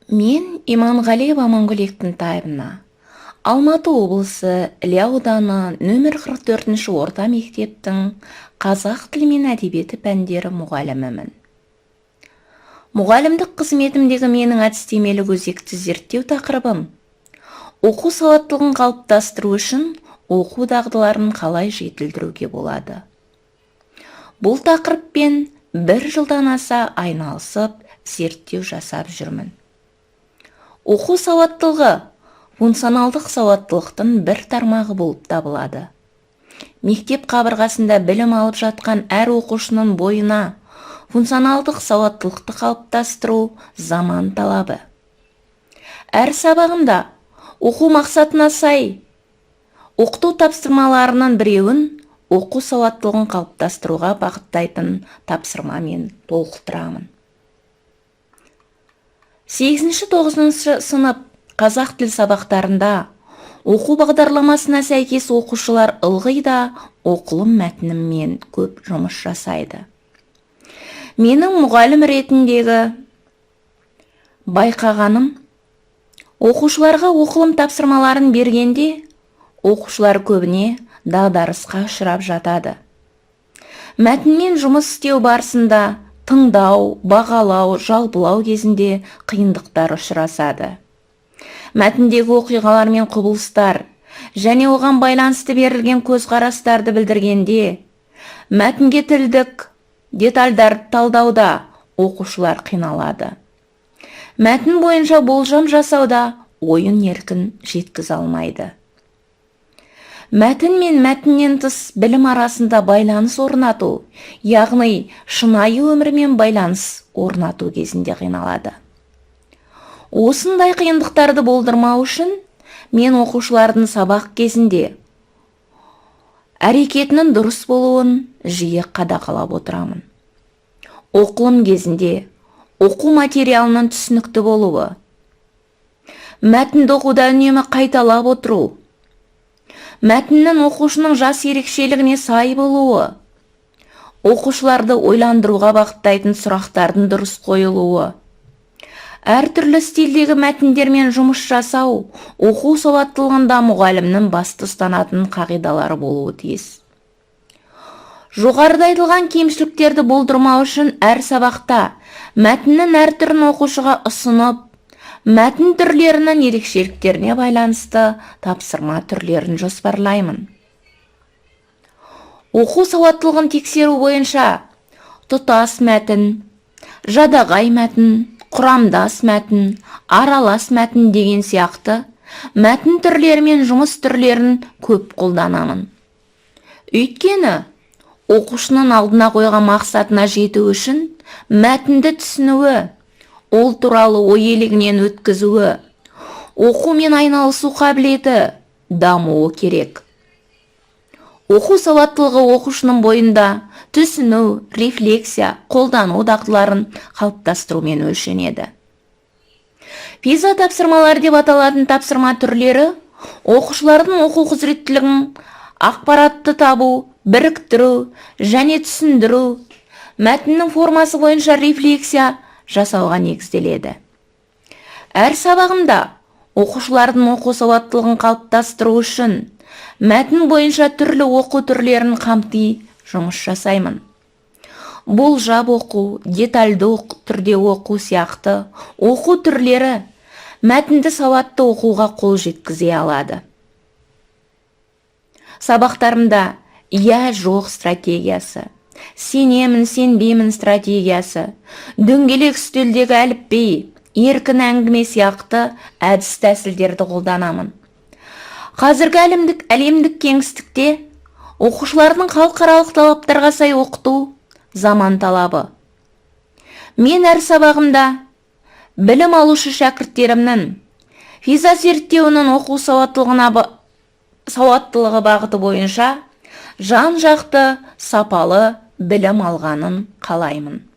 Мен Иманғалиева Амангулектің тайыбына. Алматы облысы Іле ауданы нөмір 44-ші орта мектептің қазақ тілі мен әдебиеті пәндері мұғалімімін. Мұғалімдік қызметімдегі менің әдістемелік өзекті зерттеу тақырыбым оқу сауаттылығын қалыптастыру үшін оқу дағдыларын қалай жетілдіруге болады. Бұл тақырыппен бір жылдан аса айналысып, зерттеу жасап жүрмін. Оқу сауаттылығы функционалдық сауаттылықтың бір тармағы болып табылады. Мектеп қабырғасында білім алып жатқан әр оқушының бойына функционалдық сауаттылықты қалыптастыру заман талабы. Әр сабағымда оқу мақсатына сай оқыту тапсырмаларының біреуін оқу сауаттылығын қалыптастыруға бағыттайтын тапсырмамен толықтырамын. 8-9 сынып қазақ тіл сабақтарында оқу бағдарламасына сәйкес оқушылар ылғи да оқылым мәтінімен көп жұмыс жасайды. Менің мұғалім ретіндегі байқағаным, оқушыларға оқылым тапсырмаларын бергенде оқушылар көбіне дағдарысқа ұшырап жатады. Мәтінмен жұмыс істеу барысында тыңдау, бағалау, жалпылау кезінде қиындықтар ұшырасады. Мәтіндегі оқиғалар мен құбылыстар және оған байланысты берілген көзқарастарды білдіргенде, мәтінге тілдік детальдарды талдауда оқушылар қиналады. Мәтін бойынша болжам жасауда ойын еркін жеткізе алмайды. Мәтін мен мәтіннен тыс білім арасында байланыс орнату, яғни шынайы өмірмен байланыс орнату кезінде қиналады. Осындай қиындықтарды болдырмау үшін мен оқушылардың сабақ кезінде әрекетінің дұрыс болуын жиі қадағалап отырамын. Оқылым кезінде оқу материалының түсінікті болуы, мәтінді оқуда үнемі қайталап отыру, мәтіннің оқушының жас ерекшелігіне сай болуы, оқушыларды ойландыруға бағыттайтын сұрақтардың дұрыс қойылуы, әртүрлі стильдегі мәтіндермен жұмыс жасау оқу сауаттылығында мұғалімнің басты ұстанатын қағидалары болуы тиіс. Жоғарыда айтылған кемшіліктерді болдырмау үшін әр сабақта мәтіннің әр түрін оқушыға ұсынып, мәтін түрлерінің ерекшеліктеріне байланысты тапсырма түрлерін жоспарлаймын. Оқу сауаттылығын тексеру бойынша тұтас мәтін, жадағай мәтін, құрамдас мәтін, аралас мәтін деген сияқты мәтін түрлері мен жұмыс түрлерін көп қолданамын. Өйткені оқушының алдына қойған мақсатына жету үшін мәтінді түсінуі, ол туралы ой елегінен өткізуі, оқумен айналысу қабілеті дамуы керек. Оқу сауаттылығы оқушының бойында түсіну, рефлексия, қолдану дағдыларын қалыптастырумен өлшенеді. PISA тапсырмалар деп аталатын тапсырма түрлері оқушылардың оқу құзыреттілігін ақпаратты табу, біріктіру және түсіндіру, мәтіннің формасы бойынша рефлексия жасауға негізделеді. Әр сабағымда оқушылардың оқу сауаттылығын қалыптастыру үшін мәтін бойынша түрлі оқу түрлерін қамти жұмыс жасаймын. Болжап оқу, детальды түрде оқу сияқты оқу түрлері мәтінді сауатты оқуға қол жеткізе алады. Сабақтарымда иә жоқ стратегиясы, сенемін сенбеймін стратегиясы, дөңгелек үстелдегі әліпби, еркін әңгіме сияқты әдіс тәсілдерді қолданамын. Қазіргі әлемдік кеңістікте оқушылардың халықаралық талаптарға сай оқыту заман талабы. Мен әр сабағымда білім алушы шәкірттерімнің PISA зерттеуінің оқу сауаттылығы бағыты бойынша жан-жақты сапалы білім алғанын қалаймын.